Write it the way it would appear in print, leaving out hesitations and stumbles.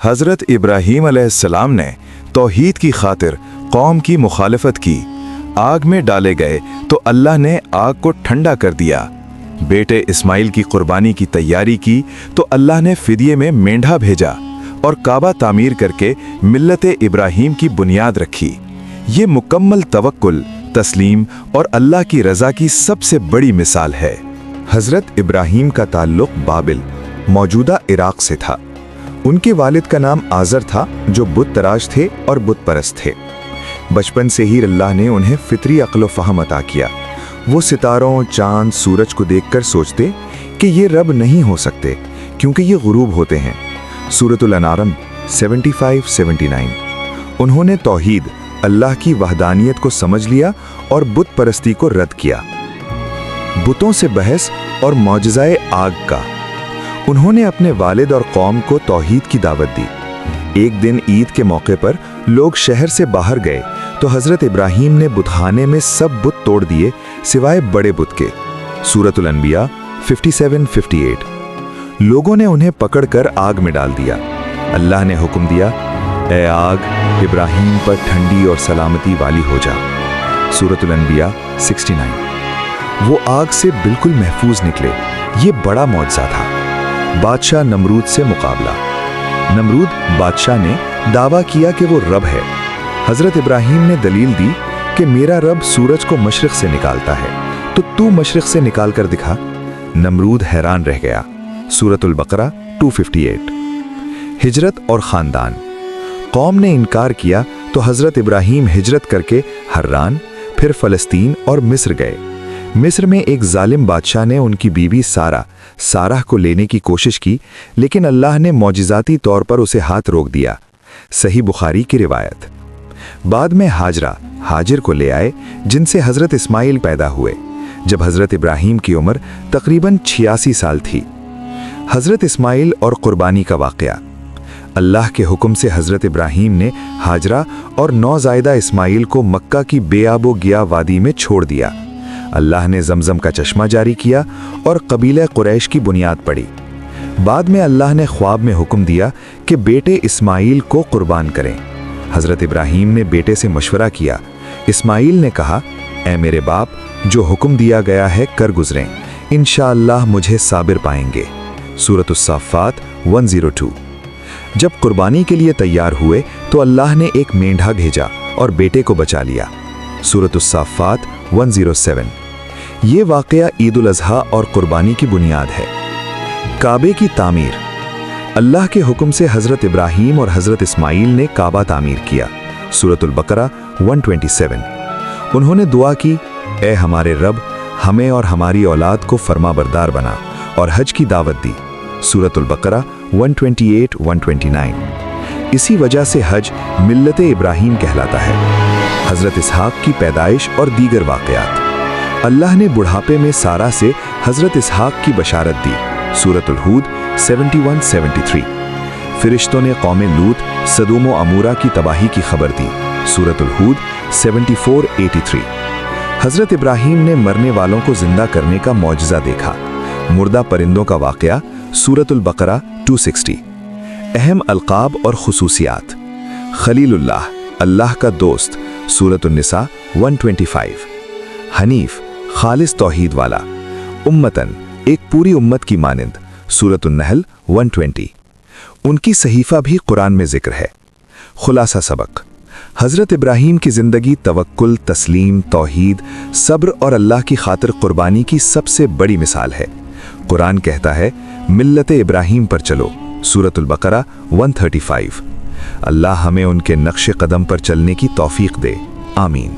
हज़रत इब्राहीम अलैहिस्सलाम ने तौहीद की खातिर कौम की मुखालफत की। आग में डाले गए तो अल्लाह ने आग को ठंडा कर दिया। बेटे इस्माइल की कुर्बानी की तैयारी की तो अल्लाह ने फिदिये में मेंढा भेजा और काबा तामीर करके मिल्लत इब्राहीम की बुनियाद रखी। ये मुकम्मल तवक्कुल, तस्लीम और अल्लाह की रज़ा की सबसे बड़ी मिसाल है। हज़रत इब्राहीम का ताल्लुक़ बाबिल, मौजूदा इराक़ से था। उनके वालिद का नाम आज़र था, जो बुत तराश थे और बुत परस्त थे। बचपन से ही अल्लाह ने उन्हें फितरी अक्ल व फ़हम अता किया। वो सितारों, चांद, सूरज को देखकर सोचते कि ये रब नहीं हो सकते, क्योंकि ये गुरूब होते हैं। सूरतुल अनारम 75-79। उन्होंने तौहीद, अल्लाह की वहदानियत को समझ लिया और बुत परस्ती को रद्द किया। बुतों से बहस और मौजज़ाए आग का। उन्होंने अपने वालिद और कौम को तौहीद की दावत दी। एक दिन ईद के मौके पर लोग शहर से बाहर गए तो हज़रत इब्राहीम ने बुतखाने में सब बुत तोड़ दिए सिवाय बड़े बुत के। सूरतुल अनबिया 57-58। लोगों ने उन्हें पकड़कर आग में डाल दिया। अल्लाह ने हुक्म दिया, ए आग, इब्राहीम पर ठंडी और सलामती वाली हो जा। सूरतुल अनबिया 69। वो आग से बिल्कुल महफूज निकले। ये बड़ा मौजज़ा था। बादशाह नमरूद से मुकाबला। नमरूद बादशाह ने दावा किया कि वो रब है। हज़रत इब्राहीम ने दलील दी कि मेरा रब सूरज को मशरिक़ से निकालता है, तो तू मशरिक़ से निकाल कर दिखा। नमरूद हैरान रह गया। सूरतुल बकरा 258। हिजरत और ख़ानदान। कौम ने इनकार किया तो हज़रत इब्राहीम हिजरत करके हर्रान, फिर फ़लस्तीन और मिस्र गए। मिस्र में एक जालिम बादशाह ने उनकी बीवी साराह को लेने की कोशिश की, लेकिन अल्लाह ने मौजिज़ाती तौर पर उसे हाथ रोक दिया। सही बुखारी की रिवायत। बाद में हाजिर को ले आए, जिनसे हज़रत इस्माइल पैदा हुए, जब हज़रत इब्राहीम की उम्र तकरीबन 86 साल थी। हज़रत इस्माइल और कुर्बानी का वाक़या। अल्लाह के हुक्म से हज़रत इब्राहीम ने हाजरा और नौज़ायदा इस्माइल को मक्का की बेआबो गिया वादी में छोड़ दिया। अल्लाह ने ज़मज़म का चश्मा जारी किया और कबीला कुरैश की बुनियाद पड़ी। बाद में अल्लाह ने ख्वाब में हुक्म दिया कि बेटे इस्माइल को कुर्बान करें। हज़रत इब्राहीम ने बेटे से मशवरा किया। इस्माइल ने कहा, ए मेरे बाप, जो हुक्म दिया गया है कर गुज़रें, इंशाअल्लाह मुझे साबिर पाएंगे। सूरतुस साफ़ात 102। जब कुर्बानी के लिए तैयार हुए तो अल्लाह ने एक मेंढा भेजा और बेटे को बचा लिया। सूरतुस साफ़ात 107। ये वाक़या ईद उल अज़हा और कुर्बानी की बुनियाद है। काबे की तामीर। अल्लाह के हुक्म से हज़रत इब्राहीम और हज़रत इस्माइल ने काबा तामीर किया। सूरतुल बकरा 127। उन्होंने दुआ की, ए हमारे रब, हमें और हमारी औलाद को फरमाबरदार बना, और हज की दावत दी। सूरतुल बकरा 128-129। इसी वजह से हज मिल्लत इब्राहीम कहलाता है। हज़रत इसहाक़ की पैदाइश और दीगर वाक़यात। अल्लाह ने बुढ़ापे में सारा से हज़रत इसहाक़ की बशारत दी। सूरतुल हूद 71-73। फ़रिश्तों ने कौम लूत, सदूम व अमूरा की तबाही की खबर दी। सूरतुल हूद 74-83। हज़रत इब्राहीम ने मरने वालों को जिंदा करने का मौजज़ा देखा। मुर्दा परिंदों का वाक़या। सूरतुल बकरा 260। अहम अलक़ाब और खुसूसियात। खलीलुल्लाह, अल्लाह का दोस्त। सूरतुन निसा 125। हनीफ, खालिस तौहीद वाला। उम्मतन, एक पूरी उम्मत की मानिंद। सूरतुन नहल 120। उनकी सहीफ़ा भी कुरान में ज़िक्र है। खुलासा सबक। हज़रत इब्राहीम की ज़िंदगी तवक्कुल, तस्लीम, तौहीद, सब्र और अल्लाह की खातिर कुर्बानी की सबसे बड़ी मिसाल है। कुरान कहता है, मिल्लत इब्राहीम पर चलो। सूरतुल बकरा 135। अल्लाह हमें उनके नक्श कदम पर चलने की तौफीक दे। आमीन।